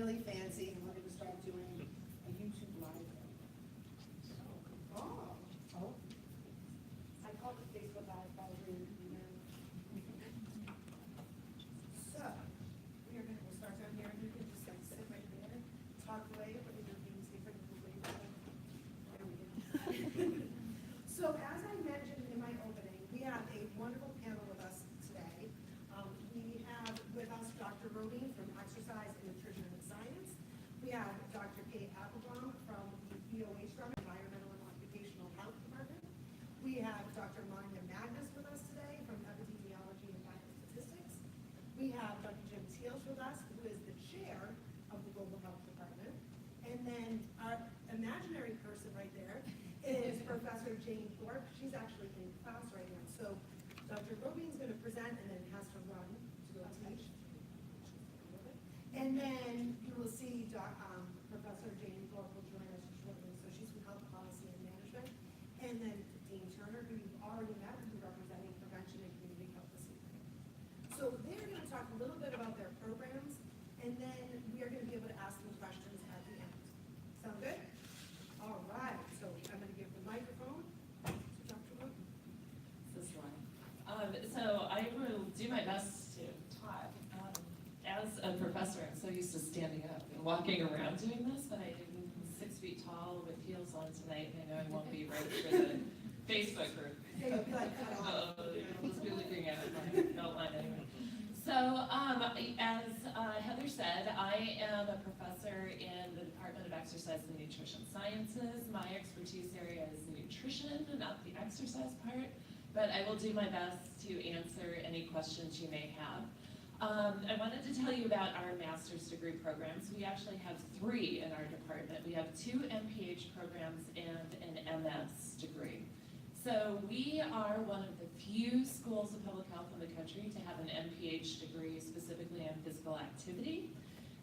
really fancy, and we're gonna start doing a YouTube live. Oh, oh. I called it Facebook Live, probably, you know. So, we'll start down here, and you can just like sit right there, talk away, but you're being safer than the way. There we go. So as I mentioned in my opening, we have a wonderful panel with us today. We have with us Dr. Robine from Exercise and Nutrition and Science. We have Dr. Kate Applebaum from the EOH from Environmental and Occupational Health Department. We have Dr. Manya Magnus with us today from Epidemiology and Biostatistics. We have Dr. Jim Teals with us, who is the chair of the Global Health Department. And then our imaginary person right there is Professor Jane Thorpe. She's actually in class right now. So Dr. Robine's going to present and then has to run to go teach. And then you will see Professor Jane Thorpe will join us shortly. So she's from Health Policy and Management. And then Dean Turner, who you've already met, who's representing prevention and community health this evening. So they're going to talk a little bit about their programs, and then we are going to be able to ask them questions at the end. Sound good? All right, so I'm going to give the microphone to Dr. Robine. This one. So I will do my best to talk. As a professor, I'm so used to standing up and walking around doing this, but I'm 6 feet tall with heels on tonight, and I know I won't be right for the Facebook group. Yeah, you'll be like cut off. Let's be looking at my outline anyway. So, as Heather said, I am a professor in the Department of Exercise and Nutrition Sciences. My expertise area is nutrition, not the exercise part, but I will do my best to answer any questions you may have. I wanted to tell you about our master's degree programs. We actually have 3 in our department. We have 2 MPH programs and an MS degree. So we are one of the few schools of public health in the country to have an MPH degree specifically in physical activity.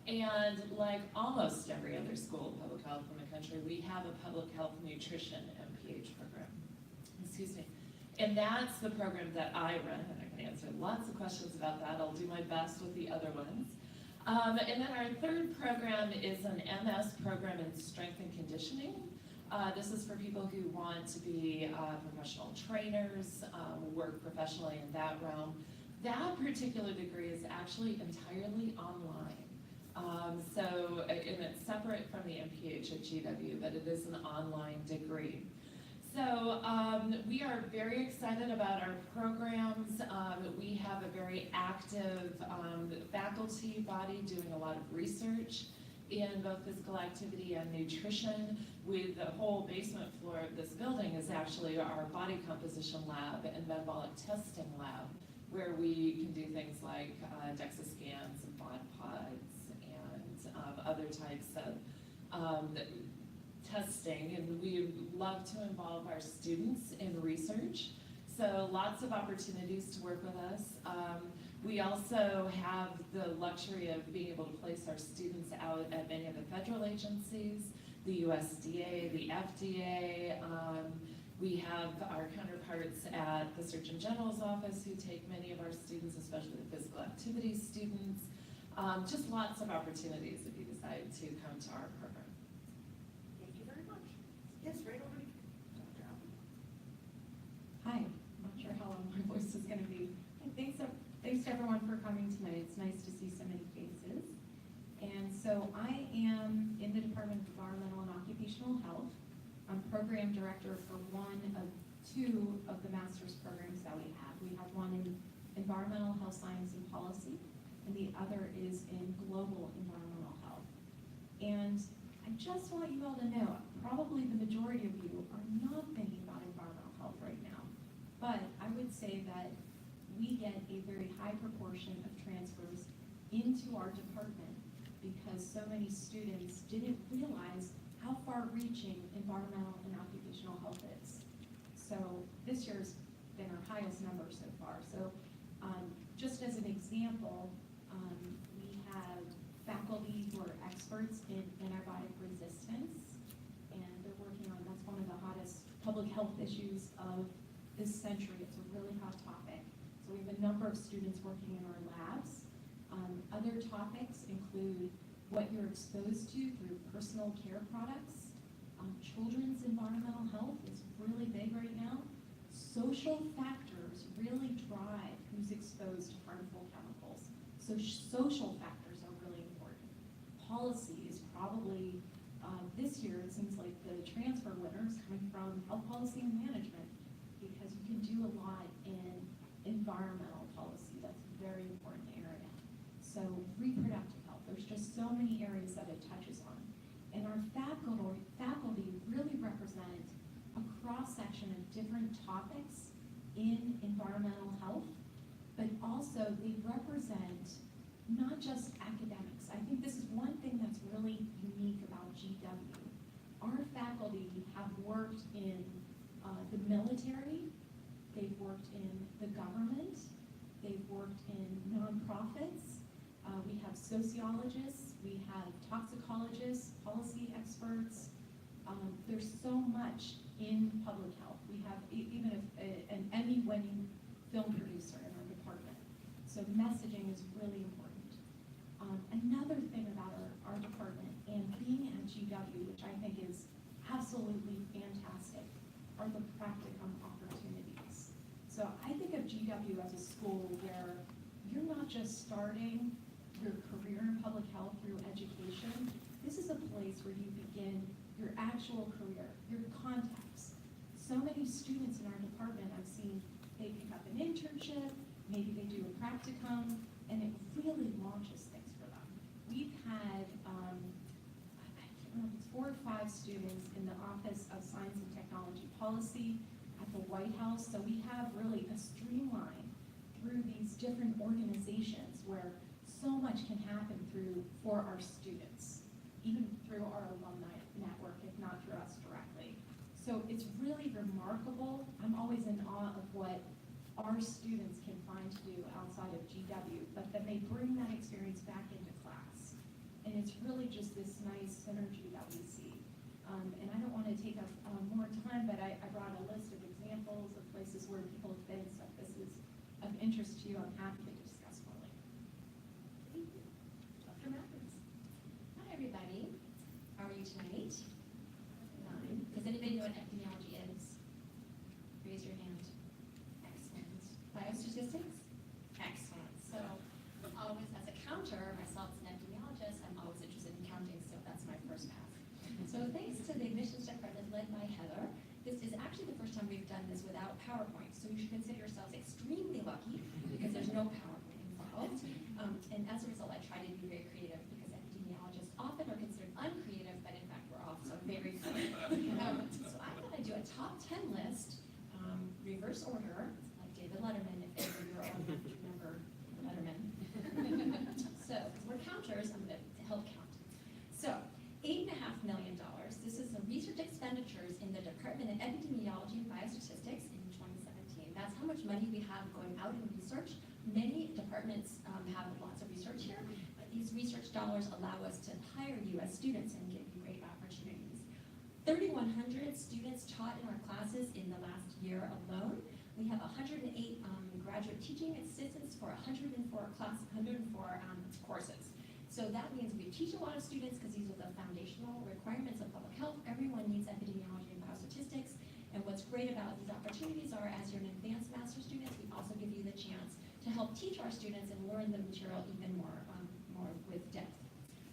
And like almost every other school of public health in the country, we have a public health nutrition MPH program. Excuse me. And that's the program that I run, and I can answer lots of questions about that. I'll do my best with the other ones. And then our 3rd program is an MS program in strength and conditioning. This is for people who want to be professional trainers, work professionally in that realm. That particular degree is actually entirely online. And it's separate from the MPH at GW, but it is an online degree. So we are very excited about our programs. We have a very active faculty body doing a lot of research in both physical activity and nutrition. With the whole basement floor of this building is actually our body composition lab and metabolic testing lab, where we can do things like DEXA scans and bod pods and other types of testing, and we love to involve our students in research. So lots of opportunities to work with us. We also have the luxury of being able to place our students out at many of the federal agencies, the USDA, the FDA. We have our counterparts at the Surgeon General's office who take many of our students, especially the physical activity students. Just lots of opportunities if you decide to come to our program. Thank you very much. Yes, right over to you, Dr. Applebaum. Hi, I'm not sure how long my voice is going to be. Thanks to everyone for coming tonight. It's nice to see so many faces. And so I am in the Department of Environmental and Occupational Health. I'm program director for one of 2 of the master's programs that we have. We have one in environmental health science and policy, and the other is in global environmental health. And I just want you all to know, probably the majority of you are not thinking about environmental health right now, but I would say that we get a very high proportion of transfers into our department because so many students didn't realize how far-reaching environmental and occupational health is. So this year's been our highest number so far. So just as an example, we have faculty who are experts in antibiotic resistance, and they're working on, that's one of the hottest public health issues of this century. It's a really hot topic. So we have a number of students working in our labs. Other topics include what you're exposed to through personal care products. Children's environmental health is really big right now. Social factors really drive who's exposed to harmful chemicals. So social factors are really important. Policy is probably, this year it seems like the transfer winner is coming from health policy and management, because you can do a lot in environmental policy. That's a very important area. So reproductive health, there's just so many areas that it touches on. And our faculty really represent a cross-section of different topics in environmental health, but also they represent not just academics. I think this is one thing that's really unique about GW. Our faculty have worked in the military, they've worked in the government, they've worked in nonprofits, we have sociologists, we have toxicologists, policy experts. There's so much in public health. We have even an Emmy-winning film producer in our department. So messaging is really important. Another thing about our department and being at GW, which I think is absolutely fantastic, are the practicum opportunities. So I think of GW as a school where you're not just starting your career in public health through education. This is a place where you begin your actual career, your contacts. So many students in our department I've seen, they pick up an internship, maybe they do a practicum, and it really launches things for them. We've had, I can't remember, it's 4 or 5 students in the Office of Science and Technology Policy at the White House. So we have really a streamline through these different organizations where so much can happen for our students, even through our alumni network, if not through us directly. So it's really remarkable. I'm always in awe of what our students can find to do outside of GW, but then they bring that experience back into class. And it's really just this nice synergy that we see. And I don't want to take up more time, but I brought a list of examples of places where people have been, so if this is of interest to you, I'm happy to discuss more later. Thank you. Dr. Mathis. Hi, everybody. How are you tonight? Does anybody know what epidemiology is? Raise your hand. Excellent. Biostatistics? Excellent. So, always as a counter, myself as an epidemiologist, I'm always interested in counting, so that's my first pass. So thanks to the admissions department led by Heather, this is actually the first time we've done this without PowerPoint, so you should consider yourselves extremely lucky because there's no PowerPoint involved. And as a result, I try to be very creative because epidemiologists often are considered uncreative, but in fact we're also very creative. So I'm going to do a top 10 list, reverse order, like David Letterman, if ever you're old enough to remember Letterman. So we're counters, I'm going to help count. So $8.5 million. This is the research expenditures in the Department of Epidemiology and Biostatistics in 2017. That's how much money we have going out in research. Many departments have lots of research here, but these research dollars allow us to hire you as students and give you great opportunities. 3,100 students taught in our classes in the last year alone. We have 108 graduate teaching assistants for 104 courses. So that means we teach a lot of students because these are the foundational requirements of public health. Everyone needs epidemiology and biostatistics. And what's great about these opportunities are, as you're an advanced master's student, we also give you the chance to help teach our students and learn the material even more with depth.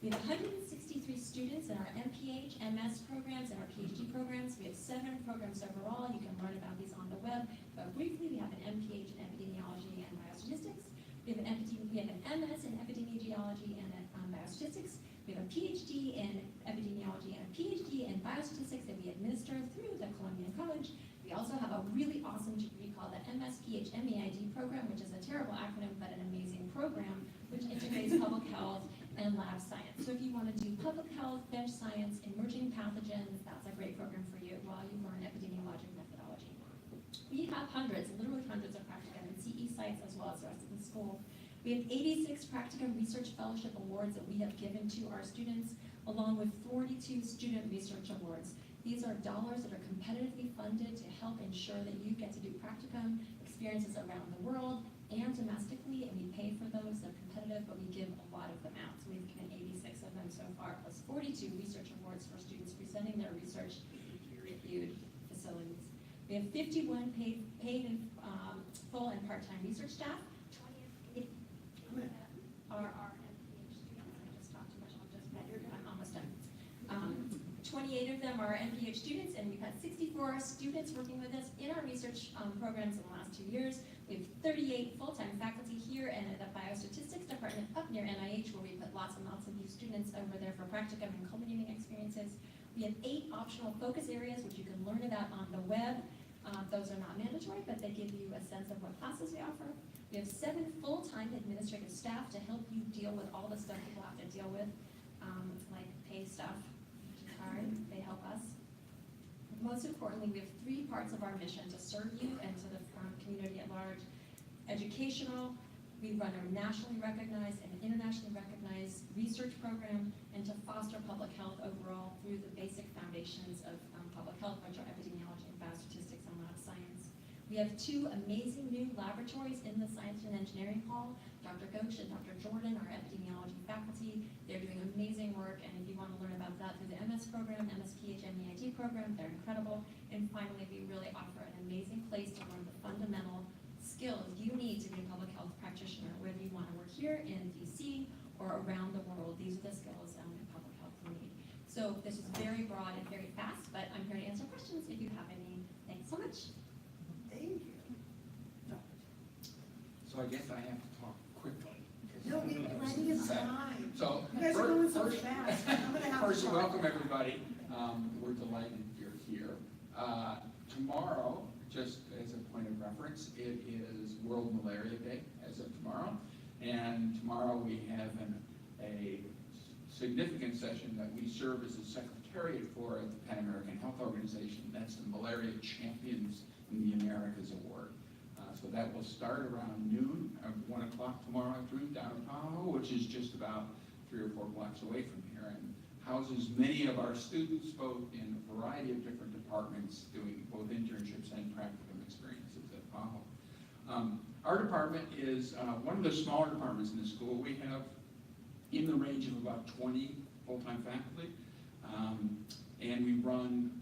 We have 163 students in our MPH, MS programs, and our PhD programs. We have 7 programs overall. You can learn about these on the web. But briefly, we have an MPH in epidemiology and biostatistics. We have an MS in epidemiology and biostatistics. We have a PhD in epidemiology and a PhD in biostatistics that we administer through the Columbian College. We also have a really awesome degree called the MSPH MEID program, which is a terrible acronym, but an amazing program, which integrates public health and lab science. So if you want to do public health, bench science, emerging pathogens, that's a great program for you while you learn epidemiologic methodology. We have hundreds, literally hundreds of practicum and CE sites as well as the rest of the school. We have 86 Practicum Research Fellowship Awards that we have given to our students, along with 42 Student Research Awards. These are dollars that are competitively funded to help ensure that you get to do practicum experiences around the world and domestically, and we pay for those. They're competitive, but we give a lot of them out. So we've given 86 of them research-reviewed facilities. We have 51 paid and full and part-time research staff. 20 are MPH students. I just talked too much. I'm almost done. 28 of them are MPH students, and we've had 64 students working with us in our research programs in the last 2 years. We have 38 full-time faculty here and at the biostatistics department up near NIH, where we put lots and lots of new students over there for practicum and culminating experiences. We have 8 optional focus areas, which you can learn about on the web. Those are not mandatory, but they give you a sense of what classes we offer. We have 7 full-time administrative staff to help you deal with all the stuff people have to deal with, like pay stuff, which is hard. They help us. Most importantly, we have 3 parts of our mission: to serve you and to the community at large. Educational, we run a nationally recognized and internationally recognized research program, and to foster public health overall through the basic foundations of public health, which are epidemiology and biostatistics and lab science. We have 2 amazing new laboratories in the Science and Engineering Hall. Dr. Ghosh and Dr. Jordan are epidemiology faculty. They're doing amazing work, and if you want to learn about that through the MS program, MS-PhD MEIT program, they're incredible. And finally, we really offer an amazing place to learn the fundamental skills you need to be a public health practitioner, whether you want to work here in DC or around the world. These are the skills in public health you need. So this is very broad and very fast, but I'm here to answer questions if you have any. Thanks so much. Thank you. So I guess I have to talk quickly. No, we have plenty of time. So, You guys are going so fast. I'm gonna have to first, talk. welcome everybody. We're delighted you're here. Tomorrow, just as a point of reference, it is World Malaria Day as of tomorrow. And tomorrow we have a significant session that we serve as a secretariat for at the Pan American Health Organization. That's the Malaria Champions in the Americas Award. So that will start around noon, 1 o'clock tomorrow afternoon down in Tahoe, which is just about 3 or 4 blocks away from here, and houses many of our students, both in a variety of different departments, doing both internships and practicum experiences at Tahoe. Our department is one of the smaller departments in the school. We have in the range of about 20 full-time faculty, and we run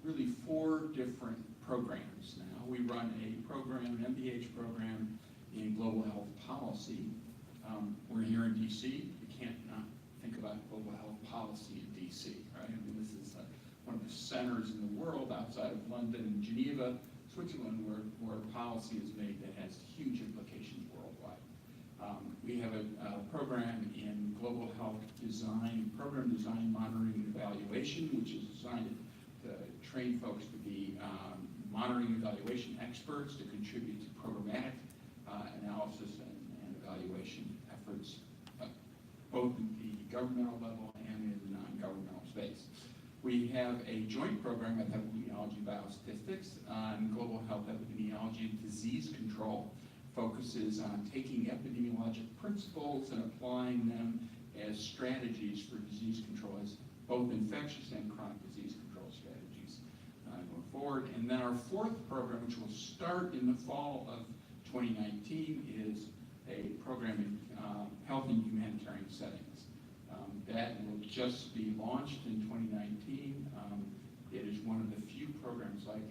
really 4 different programs now. We run a program, an MPH program in global health policy. We're here in DC. You can't not think about global health policy in DC, right? I mean, this is one of the centers in the world outside of London and Geneva, Switzerland, where policy is made that has huge implications worldwide. We have a program in global health design, program design, monitoring, and evaluation, which is designed to train folks to be monitoring evaluation experts to contribute to programmatic analysis and evaluation efforts, both at the governmental level and in the non-governmental space. We have a joint program with epidemiology biostatistics on global health epidemiology and disease control, focuses on taking epidemiologic principles and applying them as strategies for disease control, as both infectious and chronic disease control strategies going forward. And then our 4th program, which will start in the fall of 2019, is a program in health and humanitarian settings. That will just be launched in 2019. It is one of the few programs like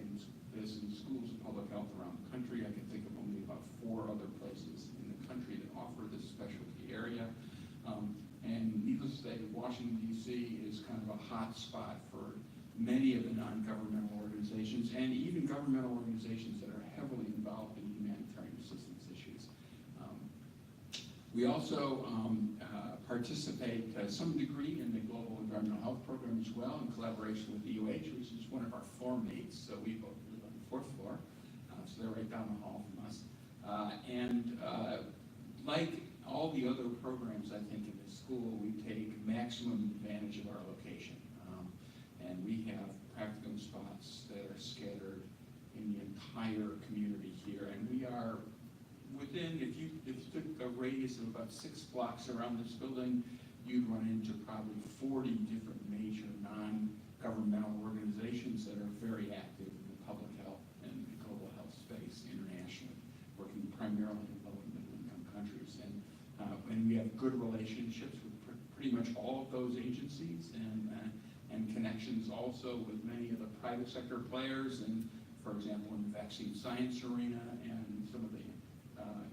this in schools of public health around the country. I can think of only about 4 other places in the country that offer this specialty area. And needless to say, Washington, D.C. is kind of a hot spot for many of the non-governmental organizations and even governmental organizations that are heavily involved in humanitarian assistance issues. We also participate to some degree in the Global Environmental Health Program as well, in collaboration with EOH, which is one of our floor mates. So we both live on the 4th floor, so they're right down the hall from us. Like all the other programs, I think, in the school, we take maximum advantage of our location. And we have practicum spots that are scattered in the entire community here. And we are within, if you took a radius of about 6 blocks around this building, you'd run into probably 40 different major non-governmental organizations that are very active in the public health and the global health space internationally, working primarily in low and middle income countries. And we have good relationships with pretty much all of those agencies, and and connections also with many of the private sector players, and for example, in the vaccine science arena, and some of the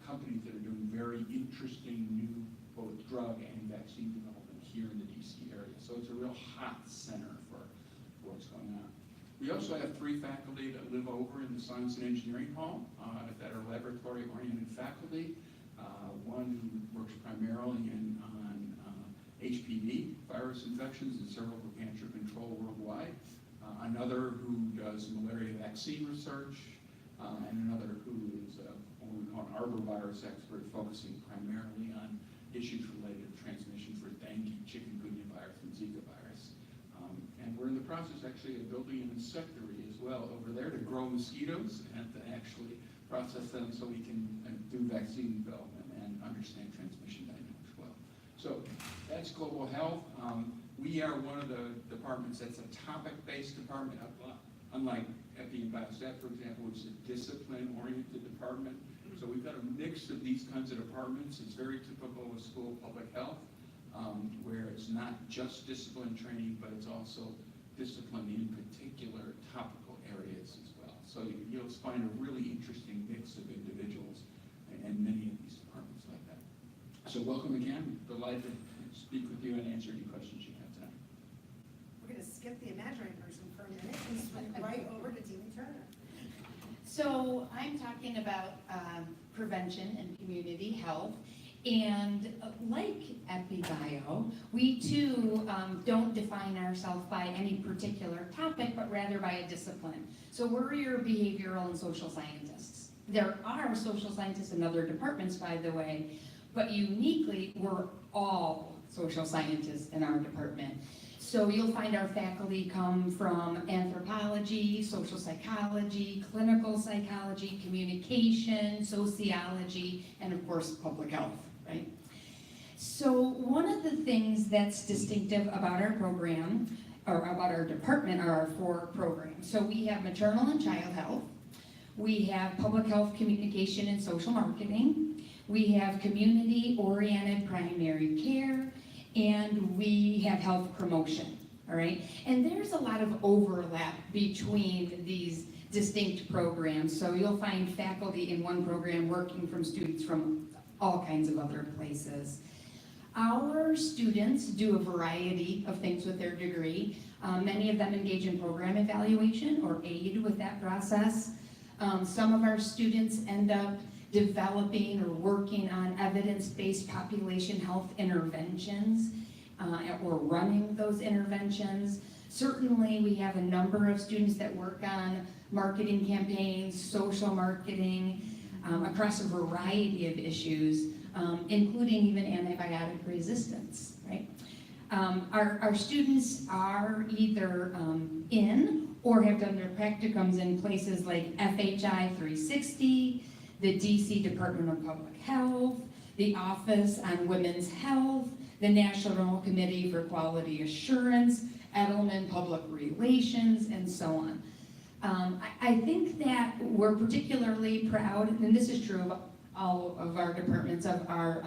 companies that are doing very interesting new both drug and vaccine development here in the DC area. So it's a real hot center for what's going on. We also have 3 faculty that live over in the Science and Engineering Hall that are laboratory-oriented faculty. One who works primarily on HPV virus infections and cervical cancer control worldwide. Another who does malaria vaccine research, and another who is what we call an arbovirus expert, focusing primarily on issues related to transmission for dengue, chikungunya virus, and Zika virus. And we're in the process actually of building an insectary as well over there to grow mosquitoes and to actually process them so we can do vaccine development and understand transmission dynamics well. So that's global health. We are one of the departments that's a topic-based department, unlike Epi and Biostat, for example, which is a discipline-oriented department. So we've got a mix of these kinds of departments. It's very typical of school of public health, where it's not just discipline training, but it's also discipline in particular topical areas as well. So you'll find a really interesting mix of individuals in many of these departments like that. So welcome again. Delighted to speak with you and answer any questions you have tonight. We're gonna skip the imaginary person for a minute and swing right over to Deanie Turner. So I'm talking about prevention and community health. And like EpiBio, we too don't define ourselves by any particular topic, but rather by a discipline. So we're your behavioral and social scientists. There are social scientists in other departments, by the way, but uniquely, we're all social scientists in our department. So you'll find our faculty come from anthropology, social psychology, clinical psychology, communication, sociology, and of course, public health, right? So one of the things that's distinctive about our program, or about our department, are our 4 programs. So we have maternal and child health, we have public health, communication, and social marketing, we have community-oriented primary care, and we have health promotion, all right? And there's a lot of overlap between these distinct programs. So you'll find faculty in one program working from students from all kinds of other places. Our students do a variety of things with their degree. Many of them engage in program evaluation or aid with that process. Some of our students end up developing or working on evidence-based population health interventions or running those interventions. Certainly, we have a number of students that work on marketing campaigns, social marketing, across a variety of issues, including even antibiotic resistance, right? Our students are either in or have done their practicums in places like FHI 360, the DC Department of Public Health, the Office on Women's Health, the National Committee for Quality Assurance, Edelman Public Relations, and so on. I think that we're particularly proud, and this is true of all of our departments, of our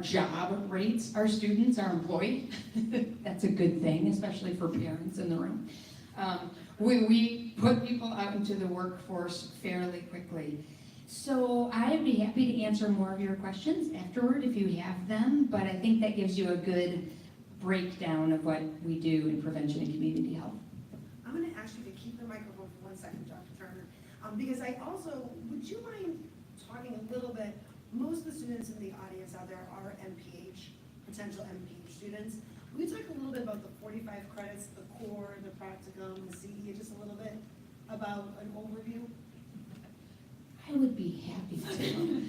job rates. Our students are employed. That's a good thing, especially for parents in the room. We put people out into the workforce fairly quickly. So I'd be happy to answer more of your questions afterward if you have them, but I think that gives you a good breakdown of what we do in prevention and community health. I'm gonna ask you to keep the microphone for 1 second, Dr. Turner, because I also, would you mind talking a little bit, most of the students in the audience out there are MPH, potential MPH students. Will you talk a little bit about the 45 credits, the core, the practicum, the CE, just a little bit about an overview? I would be happy to.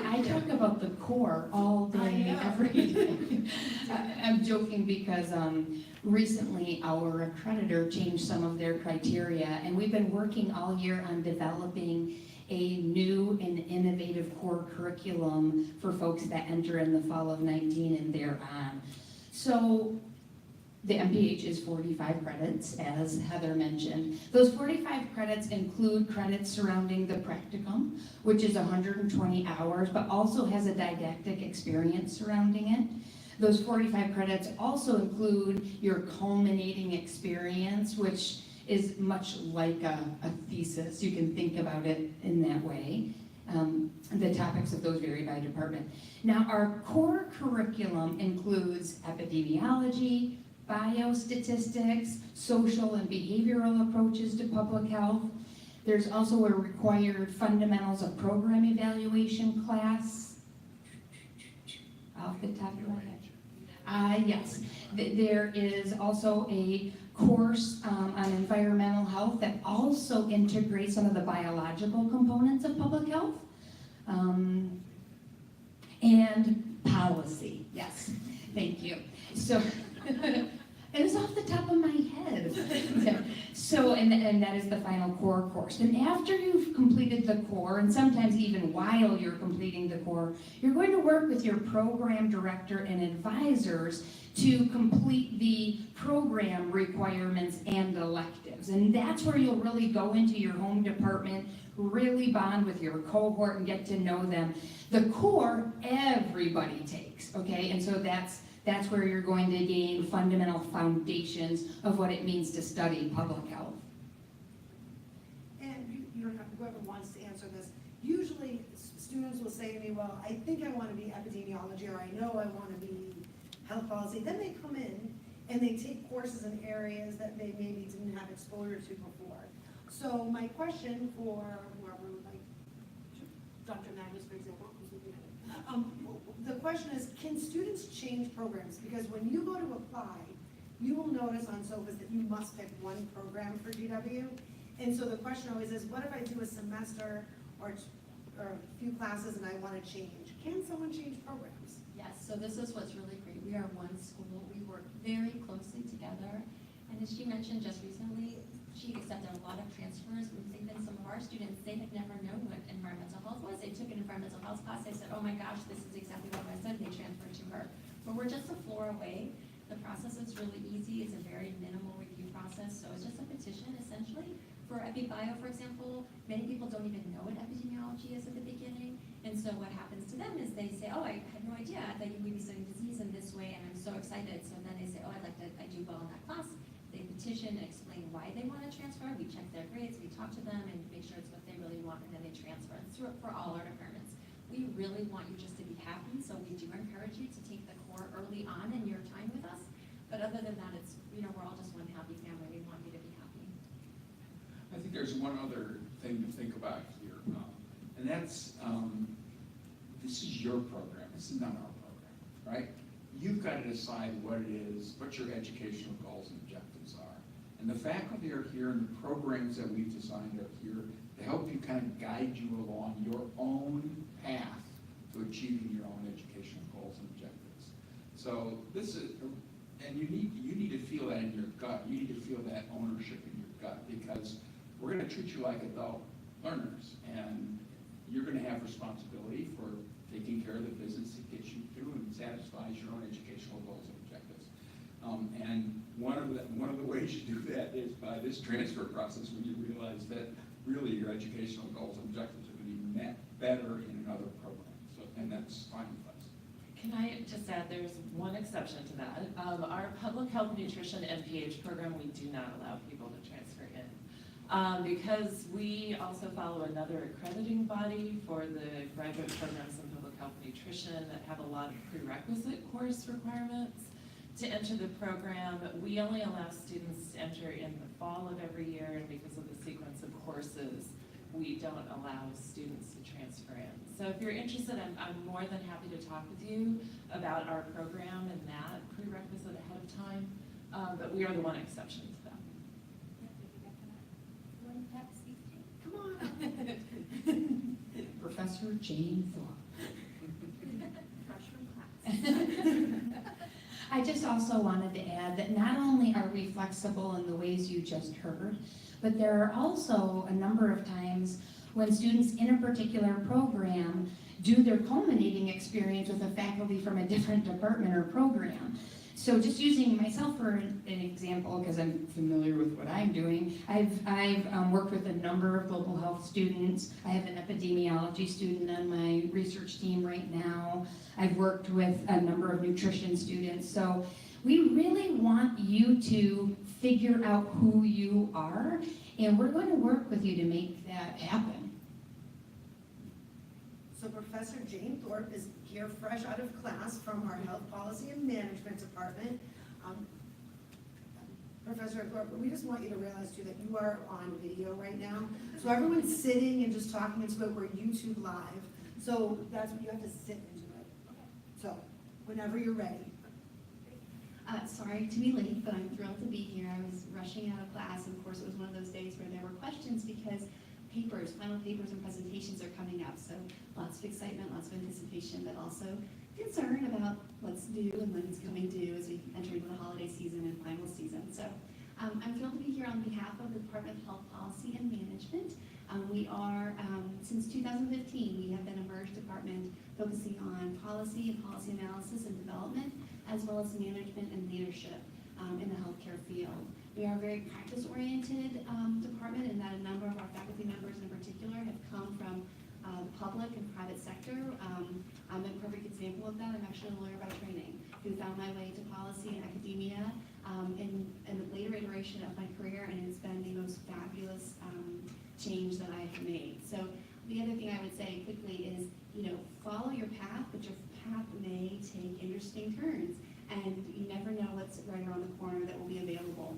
I talk about the core all day, every day. I'm joking because recently our accreditor changed some of their criteria, and we've been working all year on developing a new and innovative core curriculum for folks that enter in the fall of 19 and thereon. So the MPH is 45 credits, as Heather mentioned. Those 45 credits include credits surrounding the practicum, which is 120 hours, but also has a didactic experience surrounding it. Those 45 credits also include your culminating experience, which is much like a thesis. You can think about it in that way. The topics of those vary by department. Now, our core curriculum includes epidemiology, biostatistics, social and behavioral approaches to public health. There's also a required fundamentals of program evaluation class. Off the top of my head. Yes. There is also a course on environmental health that also integrates some of the biological components of public health. And policy, yes, thank you. So, it was off the top of my head. So, and that is the final core course. And after you've completed the core, and sometimes even while you're completing the core, you're going to work with your program director and advisors to complete the program requirements and electives. And that's where you'll really go into your home department, really bond with your cohort and get to know them. The core, everybody takes, okay? And so that's where you're going to gain fundamental foundations of what it means to study public health. And you don't have to, whoever wants to answer this, usually students will say to me, well, I think I want to be epidemiology, or I know I want to be health policy. Then they come in and they take courses in areas that they maybe didn't have exposure to before. So my question for whoever would like, Dr. Magnus, for example, who's looking at it. The question is, can students change programs? Because when you go to apply, you will notice on SOFAs that you must pick one program for GW. And so the question always is, what if I do a semester or a few classes and I want to change? Can someone change programs? Yes, so this is what's really great. We are one school. We work very closely together. And as she mentioned just recently, she accepted a lot of transfers. Even some of our students, they had never known what environmental health was. They took an environmental health class. They said, oh my gosh, this is exactly what I said. They transferred to her. But we're just a floor away. The process is really easy. It's a very minimal review process. So it's just a petition, essentially. For EpiBio, for example, many people don't even know what epidemiology is at the beginning. And so what happens to them is they say, oh, I had no idea. I thought you would be studying disease in this way, and I'm so excited. So then they say, oh, I do well in that class. They petition and explain why they want to transfer. We check their grades, we talk to them, and make sure it's what they really want, and then they transfer. It's through it for all our departments. We really want you just to be happy, so we do encourage you to take the core early on in your time with us. But other than that, it's, we're all just one happy family. We want you to be happy. I think there's one other thing to think about here, and that's, this is your program, this is not our program, right? You've got to decide what it is, what your educational goals and objectives are. And the faculty are here, and the programs that we've designed are here to help you kind of guide you along your own path to achieving your own educational goals and objectives. So this is, and you need to feel that in your gut. You need to feel that ownership in your gut, because we're going to treat you like adult learners, and you're going to have responsibility for taking care of the business that gets you through and satisfies your own educational goals and objectives. And one of the ways you do that is by this transfer process, when you realize that really your educational goals and objectives are going to be met better in another program. So, and that's fine with us. Can I just add, there's one exception to that. Our public health nutrition MPH program, we do not allow people to transfer in. Because we also follow another accrediting body for the graduate programs in public health nutrition that have a lot of prerequisite course requirements to enter the program. We only allow students to enter in the fall of every year, and because of the sequence of courses, we don't allow students to transfer in. So if you're interested, I'm more than happy to talk with you about our program and that prerequisite ahead of time, but we are the one exception to that. Come on. Professor Jane Thorpe. I just also wanted to add that not only are we flexible in the ways you just heard, but there are also a number of times when students in a particular program do their culminating experience with a faculty from a different department or program. So just using myself for an example, because I'm familiar with what I'm doing, I've worked with a number of global health students. I have an epidemiology student on my research team right now. I've worked with a number of nutrition students. So we really want you to figure out who you are, and we're going to work with you to make that happen. So Professor Jane Thorpe is here fresh out of class from our Health Policy and Management Department. Professor Thorpe, we just want you to realize too that you are on video right now. So everyone's sitting and just talking into it, we're YouTube live. So that's what you have to sit into it. So whenever you're ready. Sorry to be late, but I'm thrilled to be here. I was rushing out of class, and of course, it was one of those days where there were questions because final papers and presentations are coming up. So lots of excitement, lots of anticipation, but also concern about what's due and when it's coming due as we enter into the holiday season and final season. So I'm thrilled to be here on behalf of the Department of Health Policy and Management. We are, since 2015, we have been a merged department focusing on policy and policy analysis and development, as well as management and leadership in the healthcare field. We are a very practice-oriented department in that a number of our faculty members in particular have come from the public and private sector. I'm a perfect example of that. I'm actually a lawyer by training who found my way to policy and academia in a later iteration of my career, and it's been the most fabulous change that I have made. So the other thing I would say quickly is, follow your path, but your path may take interesting turns, and you never know what's right around the corner that will be available,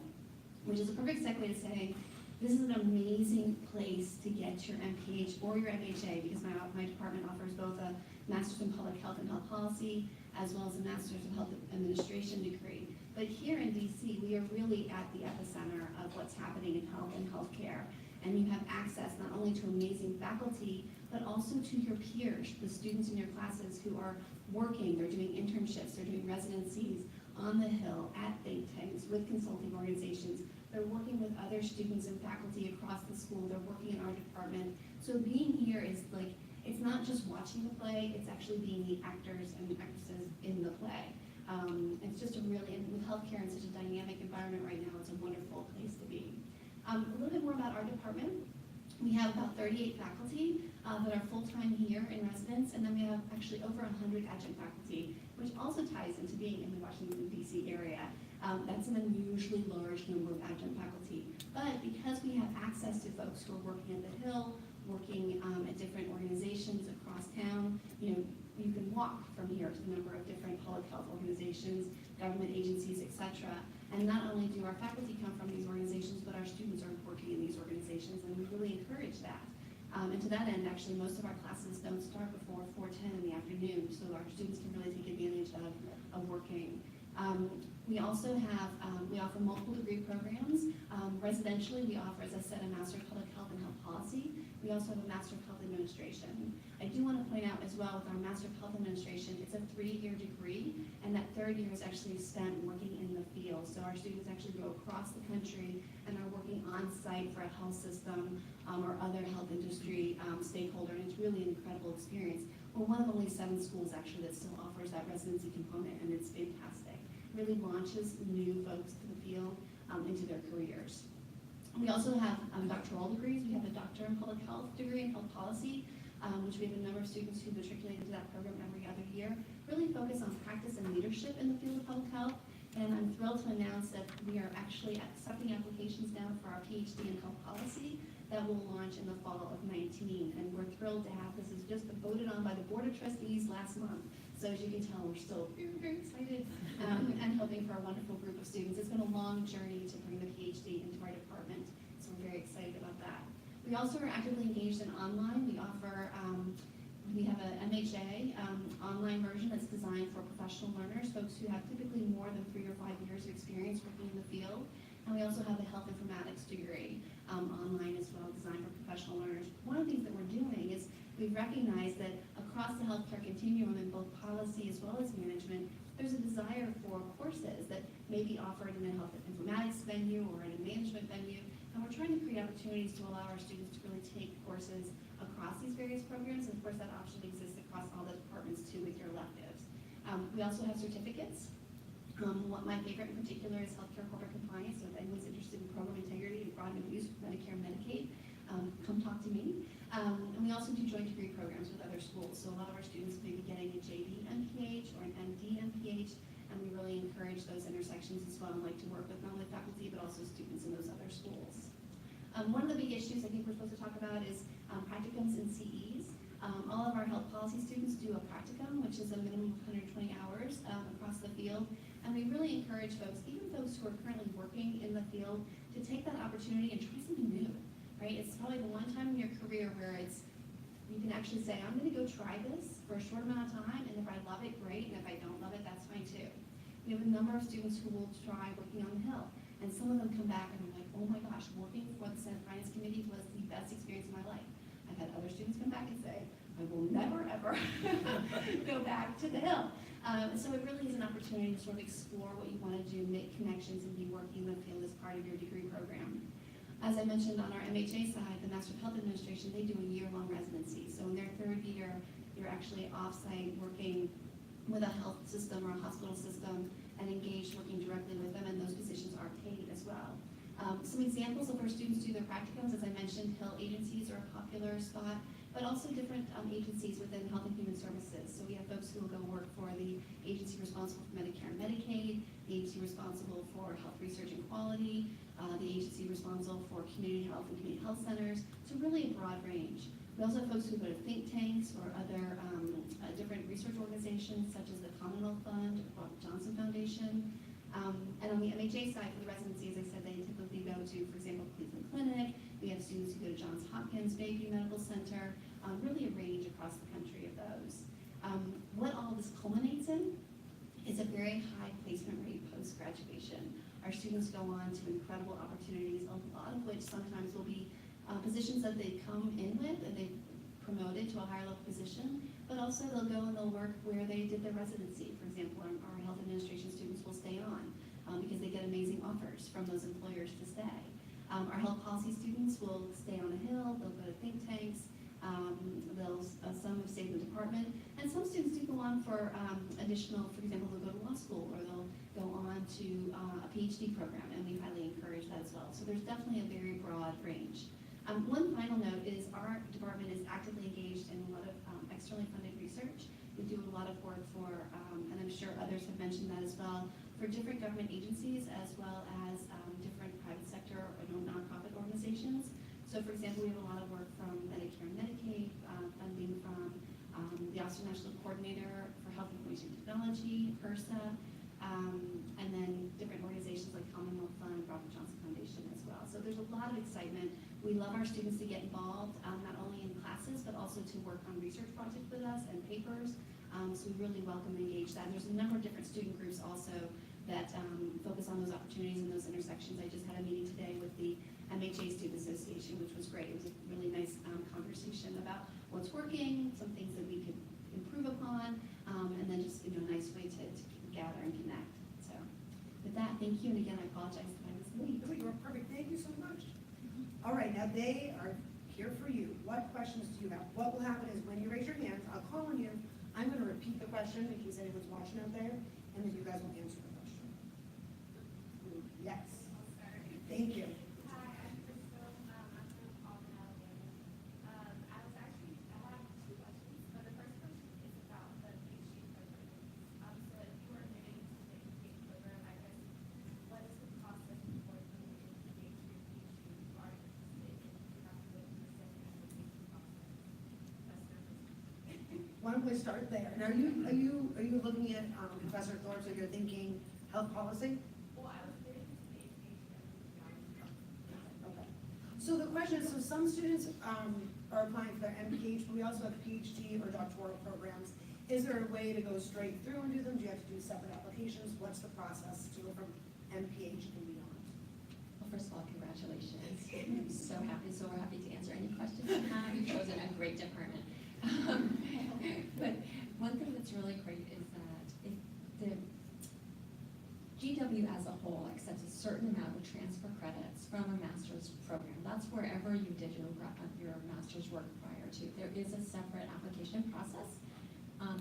which is a perfect segue to say, this is an amazing place to get your MPH or your MHA, because my department offers both a Master's in Public Health and Health Policy, as well as a Master's in Health Administration degree. But here in DC, we are really at the epicenter of what's happening in health and healthcare. And you have access not only to amazing faculty, but also to your peers, the students in your classes who are working, they're doing internships, they're doing residencies on the Hill, at think tanks, with consulting organizations. They're working with other students and faculty across the school. They're working in our department. So being here is like, it's not just watching the play, it's actually being the actors and actresses in the play. It's just and with healthcare in such a dynamic environment right now, it's a wonderful place to be. A little bit more about our department. We have about 38 faculty that are full-time here in residence, and then we have actually over 100 adjunct faculty, which also ties into being in the Washington, D.C. area. That's an unusually large number of adjunct faculty. But because we have access to folks who are working at the Hill, working at different organizations across town, you can walk from here to a number of different public health organizations, government agencies, etc. And not only do our faculty come from these organizations, but our students are working in these organizations, and we really encourage that. And to that end, actually, most of our classes don't start before 4:10 in the afternoon, so our students can really take advantage of working. We also have, we offer multiple degree programs. Residentially, we offer, as I said, a Master of Public Health and Health Policy. We also have a Master of Health Administration. I do want to point out as well with our Master of Health Administration, it's a 3-year degree, and that 3rd year is actually spent working in the field. So our students actually go across the country and are working on site for a health system or other health industry stakeholder, and it's really an incredible experience. We're one of only 7 schools actually that still offers that residency component, and it's fantastic. It really launches new folks to the field into their careers. We also have doctoral degrees. We have a Doctor in Public Health degree in Health Policy, which we have a number of students who matriculate into that program every other year, really focus on practice and leadership in the field of public health. And I'm thrilled to announce that we are actually accepting applications now for our PhD in Health Policy that will launch in the fall of 19. And we're thrilled to have this. Is just been voted on by the Board of Trustees last month. So as you can tell, we're still very, very excited and hoping for a wonderful group of students. It's been a long journey to bring the PhD into our department, so we're very excited about that. We also are actively engaged in online. We offer, we have an MHA online version that's designed for professional learners, folks who have typically more than 3 or 5 years of experience working in the field. And we also have a health informatics degree online as well, designed for professional learners. One of the things that we're doing is we've recognized that across the healthcare continuum in both policy as well as management, there's a desire for courses that may be offered in a health informatics venue or in a management venue. And we're trying to create opportunities to allow our students to really take courses across these various programs. And of course, that option exists across all the departments too with your electives. We also have certificates. What my favorite in particular is healthcare corporate compliance, so if anyone's interested in program integrity and fraud and abuse with Medicare and Medicaid, come talk to me. And we also do joint degree programs with other schools, so a lot of our students may be getting a JD MPH or an MD MPH, and we really encourage those intersections as well, and like to work with not only faculty, but also students in those other schools. One of the big issues I think we're supposed to talk about is practicums and CEs. All of our health policy students do a practicum, which is a minimum of 120 hours across the field. And we really encourage folks, even folks who are currently working in the field, to take that opportunity and try something new, right? It's probably the one time in your career where you can actually say, I'm gonna go try this for a short amount of time, and if I love it, great, and if I don't love it, that's fine too. We have a number of students who will try working on the Hill, and some of them come back and are like, oh my gosh, working for the Senate Finance Committee was the best experience of my life. I've had other students come back and say, I will never, ever go back to the Hill. So it really is an opportunity to sort of explore what you want to do, make connections, and be working in the field as part of your degree program. As I mentioned on our MHA side, the Master of Health Administration, they do a year-long residency. So in their third year, you're actually off-site working with a health system or a hospital system and engaged working directly with them, and those positions are paid as well. Some examples of where students do their practicums, as I mentioned, Hill agencies are a popular spot, but also different agencies within Health and Human Services. So we have folks who will go work for the agency responsible for Medicare and Medicaid, the agency responsible for health research and quality, the agency responsible for community health and community health centers. So really a broad range. We also have folks who go to think tanks or other different research organizations such as the Commonwealth Fund or Robert Johnson Foundation. And on the MHA side for the residency, as I said, they typically go to, for example, Cleveland Clinic. We have students who go to Johns Hopkins, Bayview Medical Center, really a range across the country of those. What all this culminates in is a very high placement rate post-graduation. Our students go on to incredible opportunities, a lot of which sometimes will be positions that they come in with and they promoted to a higher level position, but also they'll go and they'll work where they did their residency. For example, our health administration students will stay on because they get amazing offers from those employers to stay. Our health policy students will stay on the Hill, they'll go to think tanks, some have stayed in the department, and some students do go on for additional, for example, they'll go to law school or they'll go on to a PhD program, and we highly encourage that as well. So there's definitely a very broad range. One final note is our department is actively engaged in a lot of externally funded research. We do a lot of work for, and I'm sure others have mentioned that as well, for different government agencies as well as different private sector or nonprofit organizations. So for example, we have a lot of work from Medicare and Medicaid, funding from the Office of National Coordinator for Health Information Technology, HRSA, and then different organizations like Commonwealth Fund, Robert Johnson Foundation as well. So there's a lot of excitement. We love our students to get involved, not only in classes, but also to work on research projects with us and papers. So we really welcome and engage that. And there's a number of different student groups also that focus on those opportunities and those intersections. I just had a meeting today with the MHA Student Association, which was great. It was a really nice conversation about what's working, some things that we could improve upon, and then just a nice way to gather and connect. So with that, thank you. And again, I apologize that I was late. No, you were perfect. Thank you so much. All right, now they are here for you. What questions do you have? What will happen is when you raise your hands, I'll call on you. I'm going to repeat the question in case anyone's watching out there, and then you guys will answer the question. Yes. Thank you. Hi, I'm Crystal. I'm from Auburn, Alabama. I have two questions, but the first question is about the PhD program. So if you were admitted to the PhD program, I guess, what is the process before you engage your PhD? You are interested in, you have to go through the second application process. That's the first question. Why don't we start there? Now, are you looking at Professor Thorpe, so you're thinking health policy? Well, I was getting into the education and Okay. So the question is, so some students are applying for their MPH, but we also have PhD or doctoral programs. Is there a way to go straight through and do them? Do you have to do separate applications? What's the process to go from MPH and beyond? Well, first of all, congratulations. I'm so happy, so we're happy to answer any questions you have. You've chosen a great department. But one thing that's really great is that if the GW as a whole accepts a certain amount of transfer credits from a master's program. That's wherever you did your master's work prior to. There is a separate application process.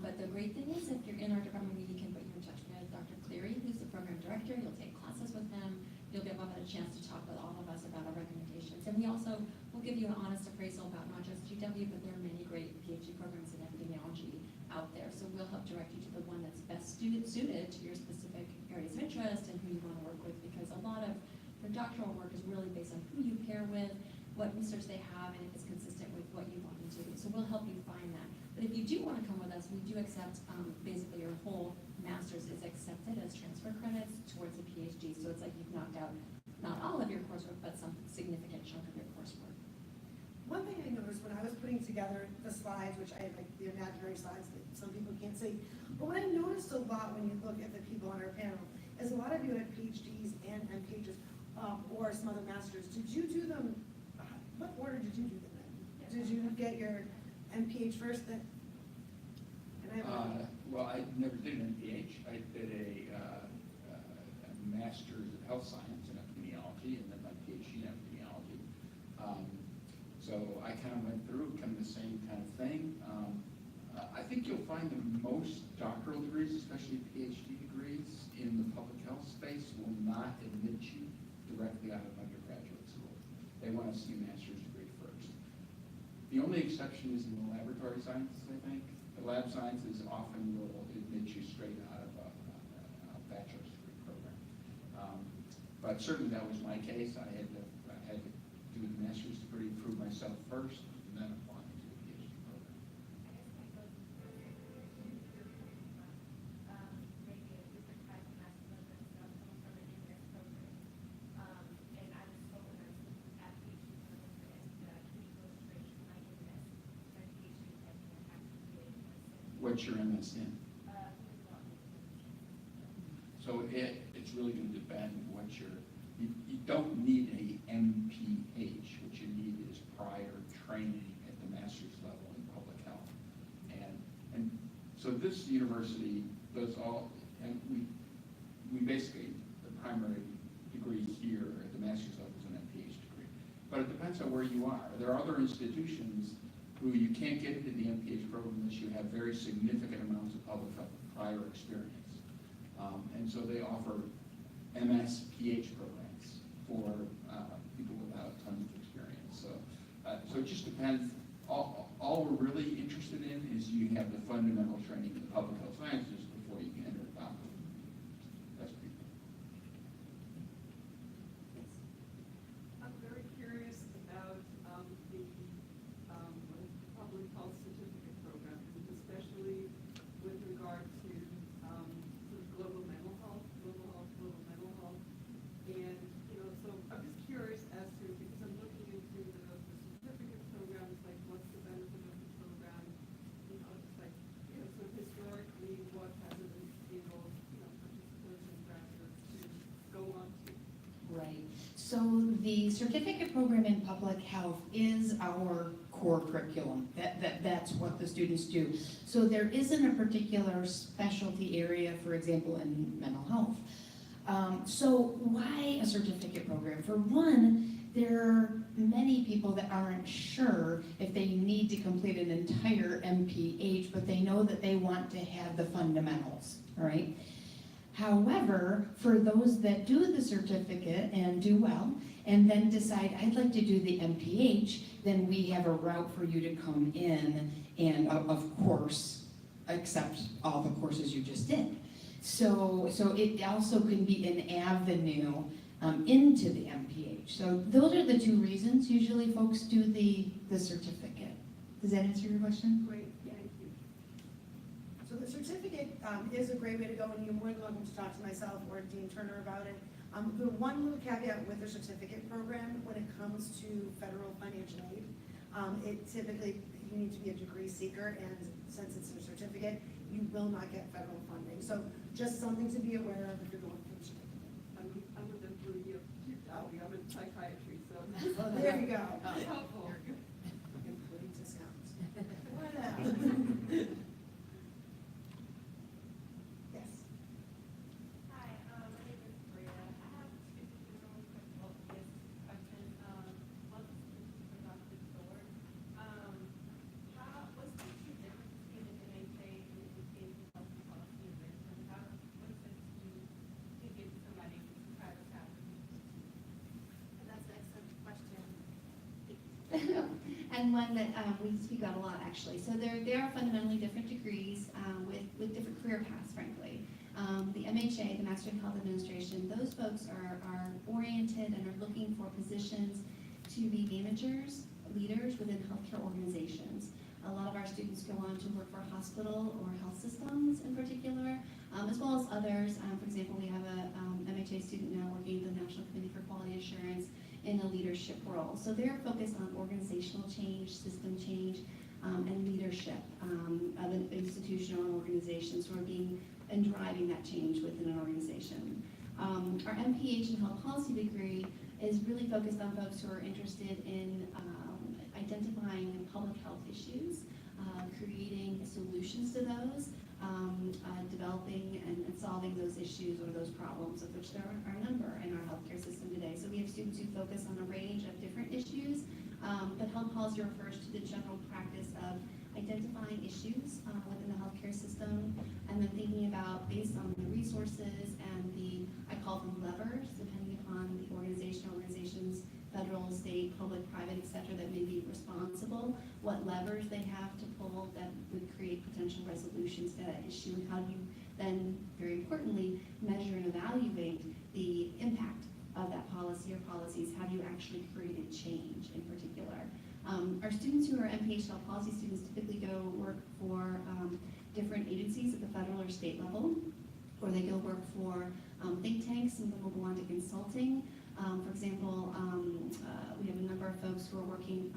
But the great thing is if you're in our department, you can put you in touch with Dr. Cleary, who's the program director, you'll take classes with him, you'll get a chance to talk with all of us about our recommendations. And we also will give you an honest appraisal about not just GW, but there are many great PhD programs in epidemiology out there. So we'll help direct you to the one that's best suited to your specific areas of interest and who you want to work with, because a lot of their doctoral work is really based on who you pair with, what research they have, and if it's consistent with what you want to do. So we'll help you find that. But if you do want to come with us, we do accept basically your whole master's is accepted as transfer credits towards a PhD. So it's like you've knocked out not all of your coursework, but some significant chunk of your coursework. One thing I noticed when I was putting together the slides, which I had like the imaginary slides that some people can't see, but what I noticed a lot when you look at the people on our panel is a lot of you had PhDs and MPHs or some other masters. Did you do them? What order did you do them in? Did you get your MPH first then? And Well, I never did an MPH. I did a master's of health science in epidemiology and then my PhD in epidemiology. So I kind of went through kind of the same kind of thing. I think you'll find that most doctoral degrees, especially PhD degrees in the public health space, will not admit you directly out of undergraduate school. They want to see a master's degree first. The only exception is in the laboratory sciences, I think. The lab sciences often will admit you straight out of a bachelor's degree program. But certainly that was my case. I had to do the master's degree, prove myself first, and then apply to the PhD program. Maybe a different type of master's and stuff coming from an MS program. And I just told her at PhD programs that can go straight to my MS, my PhD, and then have to do it. What's your MS in? So it's really going to depend what you don't need a MPH. What you need is prior training at the master's level in public health. And so this university does all, and we basically, the primary degree here at the master's level is an MPH degree. But it depends on where you are. There are other institutions who you can't get into the MPH program unless you have very significant amounts of public health prior experience. And so they offer MS-PH programs for people without tons of experience. So it just depends. All we're really interested in is you have the fundamental training in the public health sciences before you can enter a doctorate. That's people. I'm very curious about the public health certificate program, especially with regard to sort of global mental health. And, so I'm just curious as to, because I'm looking into the certificate programs, like what's the benefit of the program? Just like, sort of historically, what has it enabled, participants and graduates to go on to? Right. So the certificate program in public health is our core curriculum. That's what the students do. So there isn't a particular specialty area, for example, in mental health. So why a certificate program? For one, there are many people that aren't sure if they need to complete an entire MPH, but they know that they want to have the fundamentals, all right? However, for those that do the certificate and do well, and then decide, I'd like to do the MPH, then we have a route for you to come in and, of course, accept all the courses you just did. So it also can be an avenue into the MPH. So those are the two reasons usually folks do the certificate. Does that answer your question? Great, thank you. So the certificate is a great way to go, and you're more than welcome to talk to myself or Dean Turner about it. The one little caveat with the certificate program, when it comes to federal financial aid, it typically, you need to be a degree seeker, and since it's a certificate, you will not get federal funding. So just something to be aware of if you're going for the certificate. I'm with them for a year. I'm in psychiatry, so. Oh, there you go. Helpful. Including discounts. What else? Yes. Hi, my name is Bria. I have two really quick questions. One is for Dr. Thor. What's the key difference between the NHA and the education health policy and what does it do? and one that we speak about a lot, actually. So they are fundamentally different degrees with different career paths, frankly. The MHA, the Master in Health Administration, those folks are oriented and are looking for positions to be managers, leaders within healthcare organizations. A lot of our students go on to work for a hospital or health systems in particular, as well as others. For example, we have a MHA student now working at the National Committee for Quality Assurance in a leadership role. So they're focused on organizational change, system change, and leadership of an institution or an organization, sort of being and driving that change within an organization. Our MPH in Health Policy degree is really focused on folks who are interested in identifying public health issues, creating solutions to those, developing and solving those issues or those problems, of which there are a number in our healthcare system today. So we have students who focus on a range of different issues, but health policy refers to the general practice of identifying issues within the healthcare system, and then thinking about, based on the resources and the, I call them levers, depending upon the organization's federal, state, public, private, et cetera, that may be responsible, what levers they have to pull that would create potential resolutions to that issue, and how do you then, very importantly, measure and evaluate the impact of that policy or policies. How do you actually create a change in particular? Our students who are MPH Health Policy students typically go work for different agencies at the federal or state level, or they go work for think tanks. Some of them will go on to consulting. For example, we have a number of folks who are working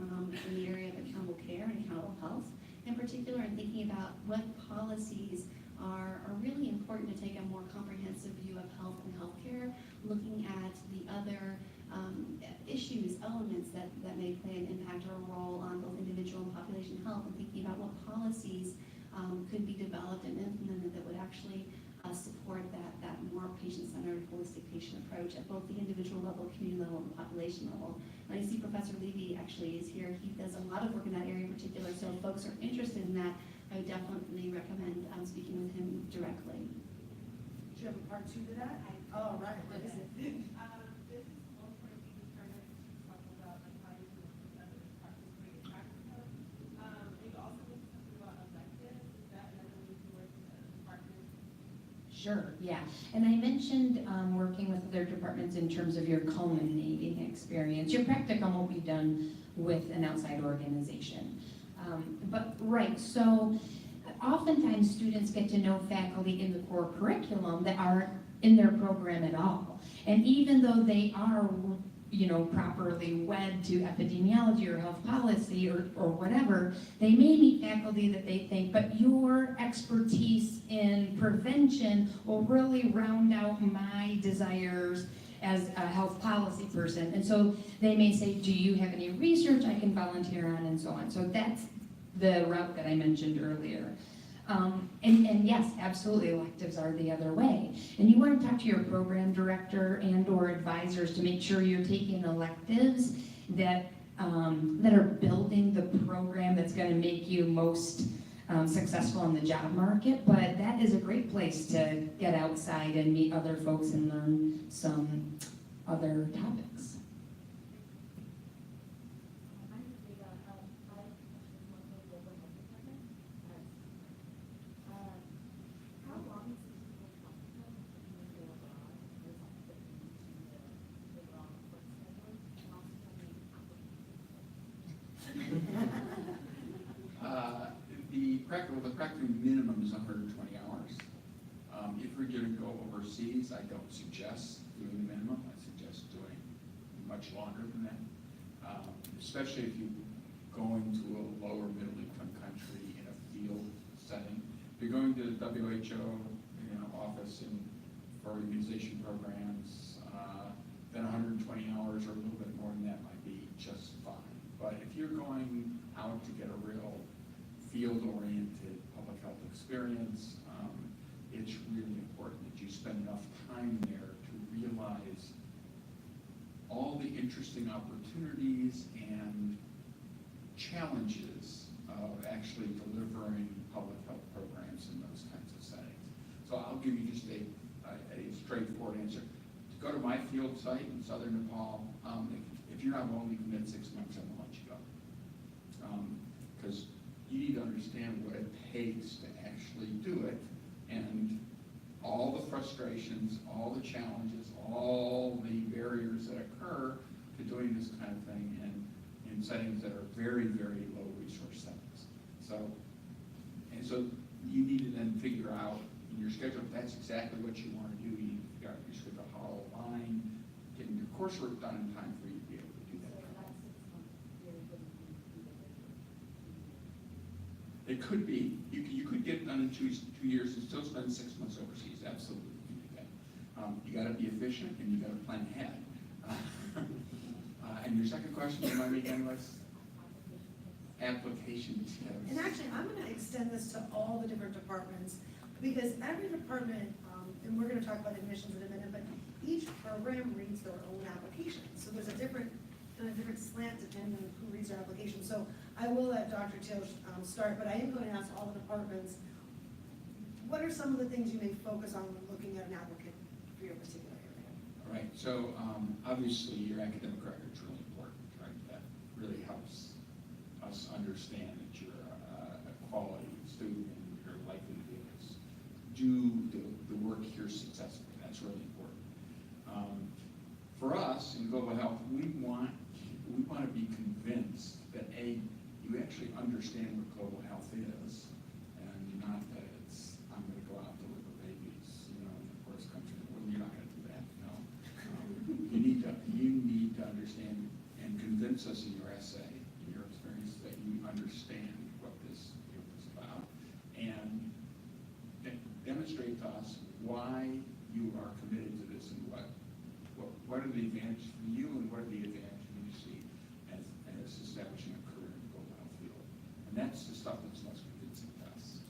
in the area of accountable care and accountable health in particular, and thinking about what policies are really important to take a more comprehensive view of health and healthcare, looking at the other issues, elements that may play an impact or a role on both individual and population health, and thinking about what policies could be developed and implemented that would actually support that more patient-centered, holistic patient approach at both the individual level, community level, and population level. And I see Professor Levy actually is here. He does a lot of work in that area in particular, so if folks are interested in that, I would definitely recommend speaking with him directly. Do you have a part two to that? Oh, right, what is it? This is one for the tournament talking about like how you can practice creating practice. You also need to talk about electives. Is that another way to work with the department? Sure, yeah. And I mentioned working with other departments in terms of your culminating experience. Your practicum will be done with an outside organization. But right, so oftentimes students get to know faculty in the core curriculum that aren't in their program at all. And even though they are, properly wed to epidemiology or health policy or whatever, they may meet faculty that they think, but your expertise in prevention will really round out my desires as a health policy person. And so they may say, do you have any research I can volunteer on, and so on. So that's the route that I mentioned earlier. And yes, absolutely, electives are the other way. And you want to talk to your program director and or advisors to make sure you're taking electives that are building the program that's going to make you most successful in the job market. But that is a great place to get outside and meet other folks and learn some other topics. The practicum minimum is 120 hours. If we're going to go overseas, I don't suggest doing the minimum. I suggest doing much longer than that, especially if you're going to a lower middle income country in a field setting. If you're going to the WHO office for immunization programs, then 120 hours or a little bit more than that might be just fine. But if you're going out to get a real field-oriented public health experience, it's really important that you spend enough time there to realize all the interesting opportunities and challenges of actually delivering public health programs in those kinds of settings. So I'll give you just a straightforward answer. To go to my field site in southern Nepal, if you're not willing to commit 6 months, I'm going to let you go. because you need to understand what it takes to actually do it, and all the frustrations, all the challenges, all the barriers that occur to doing this kind of thing in settings that are very, very low resource settings. So you need to then figure out in your schedule if that's exactly what you want to do. You need to figure out your schedule, how to align, getting your coursework done in time for you to be able to do that. It could be. You could get it done in 2 years and still spend 6 months overseas. Absolutely, you can do that. You got to be efficient and you got to plan ahead. And your second question, remind me again, was application tips. And actually, I'm gonna extend this to all the different departments, because every department, and we're gonna talk about admissions in a minute, but each program reads their own application. So there's a different slant depending on who reads their application. So I will let Dr. Taylor start, but I am going to ask all the departments, what are some of the things you may focus on when looking at an applicant for your particular area? All right, so obviously your academic record is really important, right? That really helps us understand that you're a quality student and you're likely to be able to do the work here successfully. That's really important. For us in global health, we want to be convinced that you actually understand what global health is, and not that it's I'm going to go out and deliver babies, in the poorest country in the world. You're not going to do that. No. You need to understand and convince us in your essay, in your experience, that you understand what this field is about, and demonstrate to us why you are committed to this and what are the advantages for you and what are the advantages you see as establishing a career in the global health field. And that's the stuff that's most convincing to us.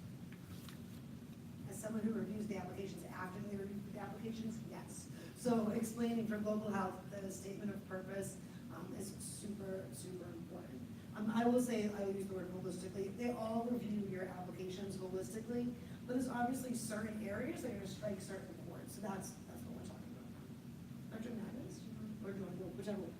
As someone who reviews the applications after they review the applications, yes. So explaining for global health, the statement of purpose is super, super important. I will say, I will use the word holistically, they all review your applications holistically, but there's obviously certain areas that are going to strike certain chords, so that's what we're talking about now. Dr. Maddox, or do you want to go, whichever one?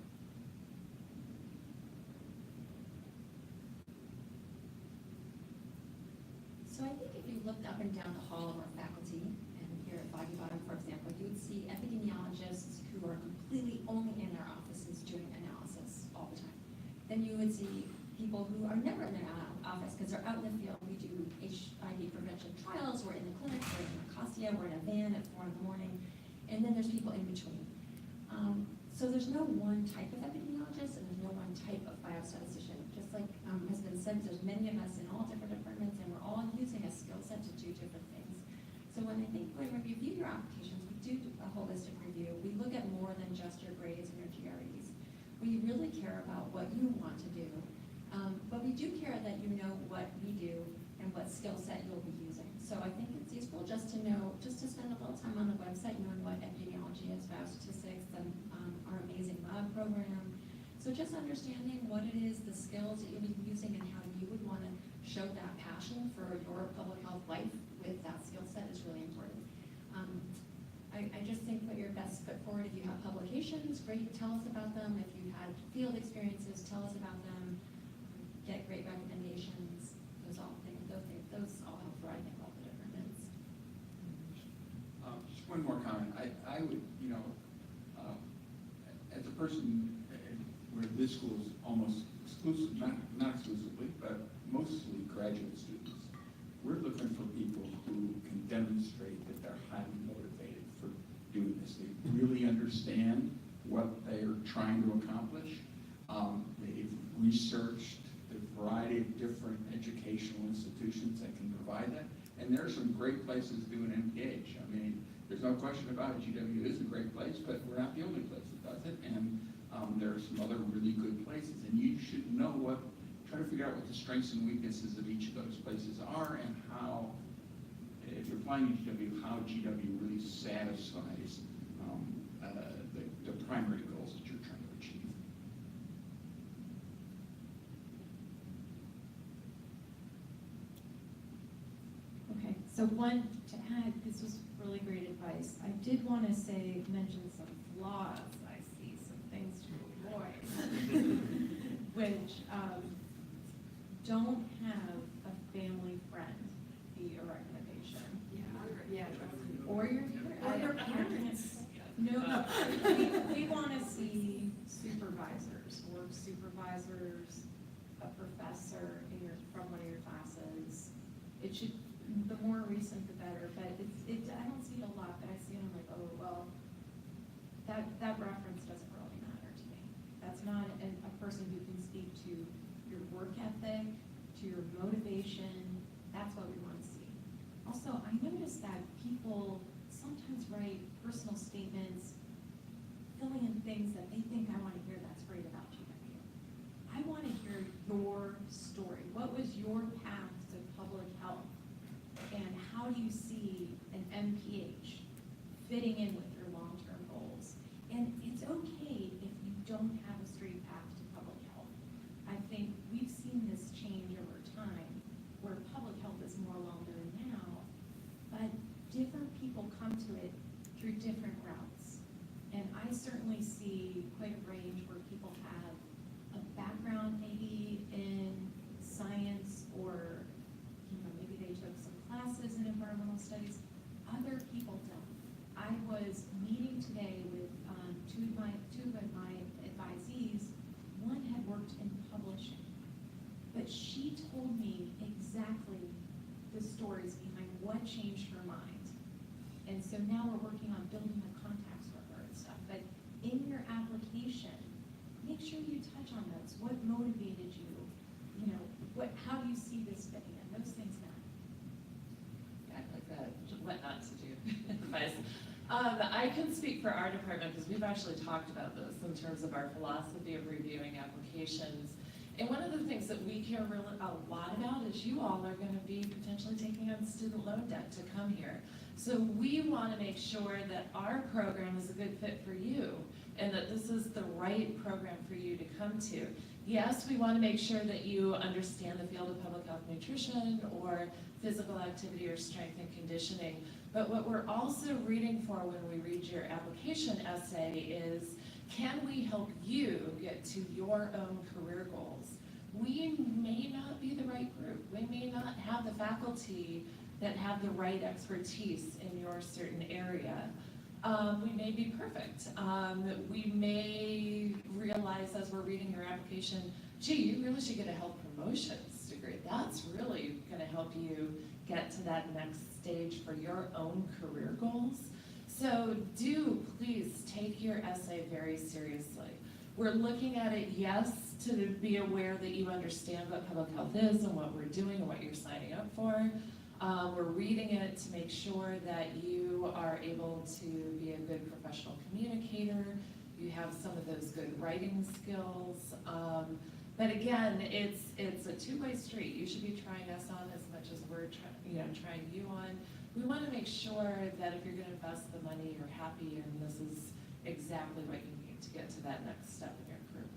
So I think if you looked up and down the hall of our faculty, and here at Foggy Bottom, for example, you would see epidemiologists who are completely only in their offices doing analysis all the time. Then you would see people who are never in their office because they're out in the field. We do HIV prevention trials, we're in the clinic, we're in Nicosia, we're in a van at 4 a.m, and then there's people in between. So there's no one type of epidemiologist and there's no one type of biostatistician. Just like has been said, there's many of us in all different departments and we're all using a skill set to do different things. So when we review your applications, we do a holistic review. We look at more than just your grades and your GREs. We really care about what you want to do, but we do care that you know what we do and what skill set you'll be using. So I think it's useful just to know, just to spend a little time on the website knowing what epidemiology is, biostatistics, and our amazing lab program. So just understanding what it is, the skills that you'll be using, and how you would want to show that passion for your public health life with that skill set is really important. I just think put your best foot forward. If you have publications, great, tell us about them. If you had field experiences, tell us about them. Get great recommendations. Those all help for, I think, all the departments. Just one more comment. I would, as a person where this school is almost exclusively, not exclusively, but mostly graduate students, we're looking for people who can demonstrate that they're highly motivated for doing this. They really understand what they're trying to accomplish. They've researched the variety of different educational institutions that can provide that. And there are some great places doing MPH. I mean, there's no question about it. GW is a great place, but we're not the only place that does it. And there are some other really good places. And you should know try to figure out what the strengths and weaknesses of each of those places are, and how, if you're applying to GW, how GW really satisfies the primary goals that you're trying to achieve. Okay, so one, to add, this was really great advice. I did want to mention some flaws. I see some things to avoid, which don't have a family friend be a recommendation. Yeah. Or your parents. No, we want to see supervisors, work supervisors, a professor from one of your classes. It should, the more recent the better, but I don't see it a lot, but I see it, I'm like, oh, well, that reference doesn't really matter to me. That's not a person who can speak to your work ethic, to your motivation. That's what we want to see. Also, I noticed that people sometimes write personal statements, filling in things that they think I want to hear that's great about GW. I want to hear your story. What was your path to public health? And how do you see an MPH fitting in with your long-term goals? And it's okay if you don't have a straight path to public health. I think we've seen this change over time, where public health is more well-known now, but different people come to it through different routes. And I certainly see quite a range where people have a background maybe in science, or, maybe they took some classes in environmental studies. Other people don't. I was meeting today with two of my advisees. One had worked in publishing, but she told me exactly the stories behind what changed her mind. And so now we're working on building the contacts with her and stuff. But in your application, make sure you touch on those. What motivated you? How do you see this fitting in? Those things matter. Yeah, I like that, what not to do advice. I can speak for our department because we've actually talked about this in terms of our philosophy of reviewing applications. And one of the things that we care really a lot about is you all are going to be potentially taking on student loan debt to come here. So we want to make sure that our program is a good fit for you and that this is the right program for you to come to. Yes, we want to make sure that you understand the field of public health nutrition or physical activity or strength and conditioning. But what we're also reading for when we read your application essay is, can we help you get to your own career goals? We may not be the right group. We may not have the faculty that have the right expertise in your certain area. We may be perfect. We may realize as we're reading your application, gee, you really should get a health promotions degree. That's really going to help you get to that next stage for your own career goals. So do please take your essay very seriously. We're looking at it, yes, to be aware that you understand what public health is and what we're doing and what you're signing up for. We're reading it to make sure that you are able to be a good professional communicator. You have some of those good writing skills. But again, it's a two-way street. You should be trying us on as much as we're trying you on. We want to make sure that if you're going to invest the money, you're happy and this is exactly what you need to get to that next step in your career.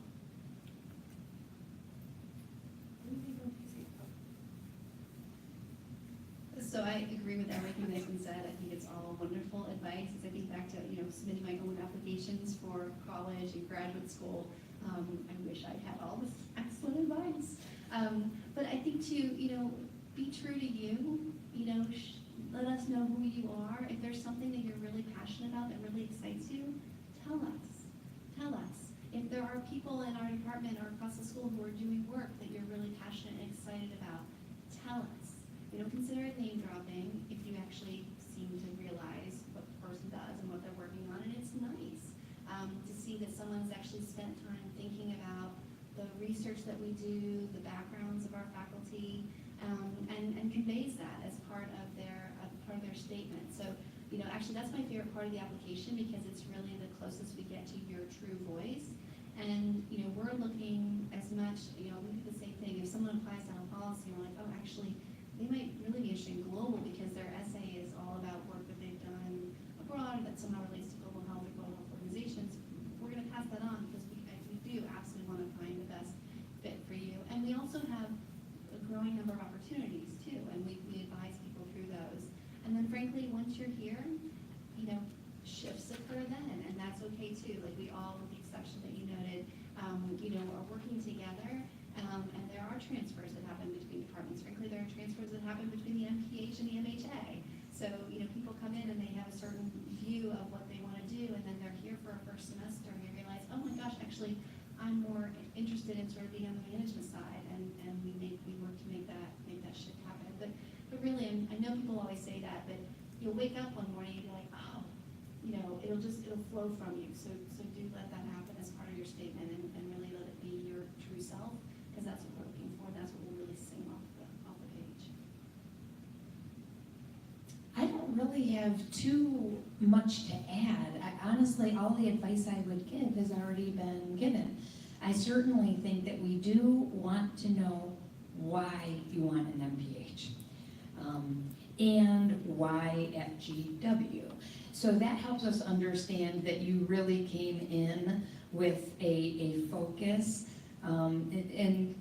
So I agree with everything that's been said. I think it's all wonderful advice. As I think back to, submitting my own applications for college and graduate school, I wish I'd had all this excellent advice. But I think to, be true to you, let us know who you are. If there's something that you're really passionate about that really excites you, tell us. Tell us. If there are people in our department or across the school who are doing work that you're really passionate and excited about, tell us. Consider it name dropping if you actually seem to realize what the person does and what they're working on. And it's nice to see that someone's actually spent time thinking about the research that we do, the backgrounds of our faculty, and conveys that as part of their statement. So, actually that's my favorite part of the application because it's really the closest we get to your true voice. And, we're looking as much, we do the same thing. If someone applies on a policy, we're like, oh, actually, they might really be interested in global because their essay is all about work that they've done abroad that somehow relates to global health or global health organizations. We're going to pass that on because we do absolutely want to find the best fit for you. And we also have a growing number of opportunities too, and we advise people through those. And then frankly, once you're here, shifts occur then, and that's okay too. Like we all, with the exception that you noted, are working together. And there are transfers that happen between departments. Frankly, there are transfers that happen between the MPH and the MHA. So, people come in and they have a certain view of what they want to do, and then they're here for a first semester, and they realize, oh my gosh, actually, I'm more interested in sort of being on the management side, and we work to make that shift happen. But really, I know people always say that, but you'll wake up one morning and be like, oh, it'll flow from you. So do let that happen as part of your statement, and really let it be your true self, because that's what we're looking for. That's what will really sing off the page. I don't really have too much to add. Honestly, all the advice I would give has already been given. I certainly think that we do want to know why you want an MPH, and why FGW. So that helps us understand that you really came in with a focus, and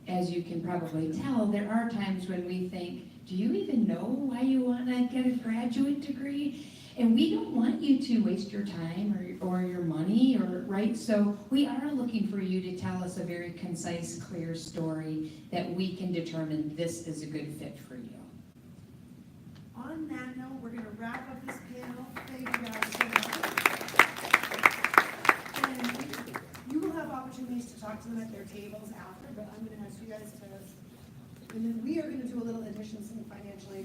as you can probably tell, there are times when we think, do you even know why you want to get a graduate degree? And we don't want you to waste your time or your money, right? So we are looking for you to tell us a very concise, clear story that we can determine this is a good fit for you. On that note, we're going to wrap up this panel. Thank you guys so much. And you will have opportunities to talk to them at their tables after, but I'm going to ask you guys to, and then we are going to do a little additions in financial aid